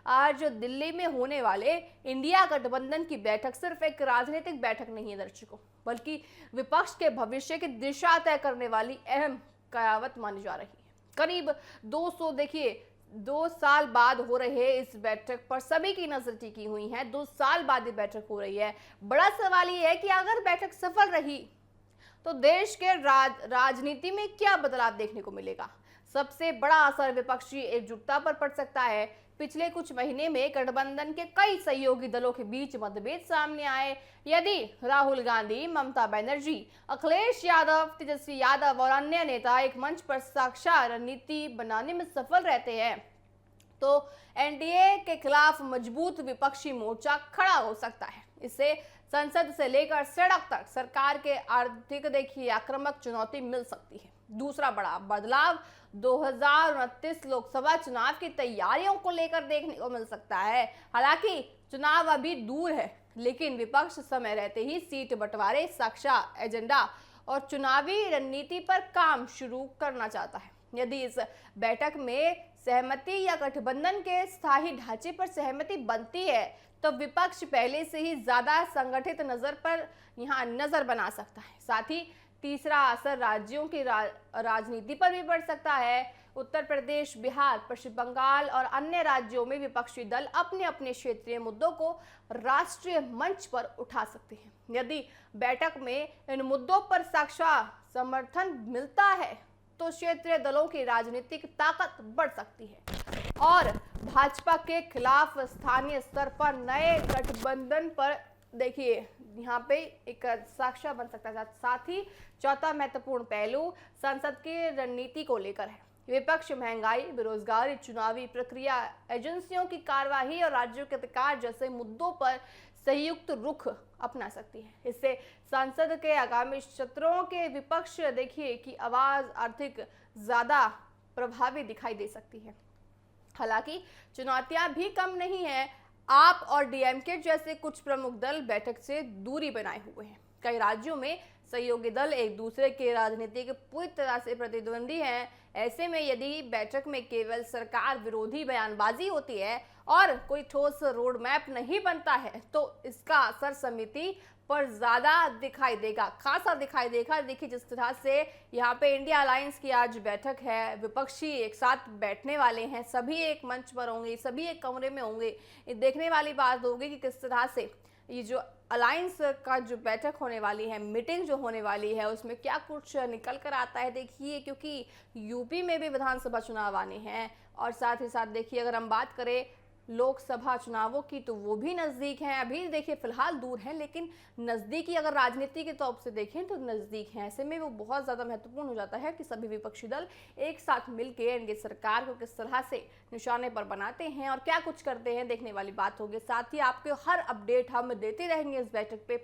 आज दिल्ली में होने वाले इंडिया गठबंधन की बैठक सिर्फ एक राजनीतिक बैठक नहीं है दर्शकों, बल्कि विपक्ष के भविष्य की दिशा तय करने वाली अहम कयावत मानी जा रही है। करीब 2 साल बाद हो रहे इस बैठक पर सभी की नजर टिकी हुई है। 2 साल बाद ये बैठक हो रही है। बड़ा सवाल ये है कि अगर बैठक सफल रही तो देश के राजनीति में क्या बदलाव देखने को मिलेगा। सबसे बड़ा असर विपक्षी एकजुटता पर पड़ सकता है। पिछले कुछ महीने में गठबंधन के कई सहयोगी दलों के बीच मतभेद सामने आए। यदि राहुल गांधी, ममता बनर्जी, अखिलेश यादव, तेजस्वी यादव और अन्य नेता एक मंच पर साक्षात रणनीति बनाने में सफल रहते हैं तो एनडीए के खिलाफ मजबूत विपक्षी मोर्चा खड़ा हो सकता है। इससे संसद से लेकर सड़क तक सरकार के आर्थिक आक्रामक चुनौती मिल सकती है। दूसरा बड़ा बदलाव 2029 लोकसभा चुनाव की तैयारियों को लेकर देखने को मिल सकता है। हालांकि चुनाव अभी दूर है, लेकिन विपक्ष समय रहते ही सीट बंटवारे, साक्षात एजेंडा और चुनावी रणनीति पर काम शुरू करना चाहता है। यदि इस बैठक में सहमति या गठबंधन के स्थायी ढांचे पर सहमति बनती है तो विपक्ष पहले से ही ज्यादा संगठित नजर बना सकता है। साथ ही तीसरा असर राज्यों की राजनीति पर भी पड़ सकता है। उत्तर प्रदेश, बिहार, पश्चिम बंगाल और अन्य राज्यों में विपक्षी दल अपने अपने क्षेत्रीय मुद्दों को राष्ट्रीय मंच पर उठा सकते हैं। यदि बैठक में इन मुद्दों पर साक्षात समर्थन मिलता है तो क्षेत्रीय दलों की राजनीतिक ताकत बढ़ सकती है और भाजपा के खिलाफ स्थानीय स्तर पर नए गठबंधन पर यहाँ पे एक साक्ष्य बन सकता है। साथ ही चौथा महत्वपूर्ण पहलू संसद की रणनीति को लेकर है। विपक्ष महंगाई, बेरोजगारी, चुनावी प्रक्रिया, एजेंसियों की कार्यवाही और राज्यों के अधिकार जैसे मुद्दों पर संयुक्त रुख अपना सकती है। इससे संसद के आगामी सत्रों के विपक्ष की आवाज आर्थिक ज्यादा प्रभावी दिखाई दे सकती है। हालांकि चुनौतियां भी कम नहीं है। आप और डीएमके जैसे कुछ प्रमुख दल बैठक से दूरी बनाए हुए हैं। कई राज्यों में सहयोगी दल एक दूसरे के राजनीतिक पूरी तरह से प्रतिद्वंदी हैं। ऐसे में यदि बैठक में केवल सरकार विरोधी बयानबाजी होती है और कोई ठोस रोड मैप नहीं बनता है तो इसका असर समिति पर ज्यादा दिखाई देगा, खासा दिखाई देगा। देखिए जिस तरह से यहाँ पे इंडिया अलायंस की आज बैठक है, विपक्षी एक साथ बैठने वाले हैं, सभी एक मंच पर होंगे, सभी एक कमरे में होंगे। ये देखने वाली बात होगी कि किस तरह से ये जो अलायंस का जो बैठक होने वाली है, मीटिंग जो होने वाली है, उसमें क्या कुछ निकल कर आता है। देखिए क्योंकि यूपी में भी विधानसभा चुनाव आने हैं और साथ ही साथ देखिए अगर हम बात करें लोकसभा चुनावों की तो वो भी नजदीक हैं। अभी देखिए फिलहाल दूर हैं, लेकिन नजदीकी अगर राजनीति के तौर से देखें तो नजदीक हैं। ऐसे में वो बहुत ज्यादा महत्वपूर्ण हो जाता है कि सभी विपक्षी दल एक साथ मिलकर एनडीए सरकार को किस तरह से निशाने पर बनाते हैं और क्या कुछ करते हैं, देखने वाली बात होगी। साथ ही आपको हर अपडेट हम देते रहेंगे इस बैठक पे।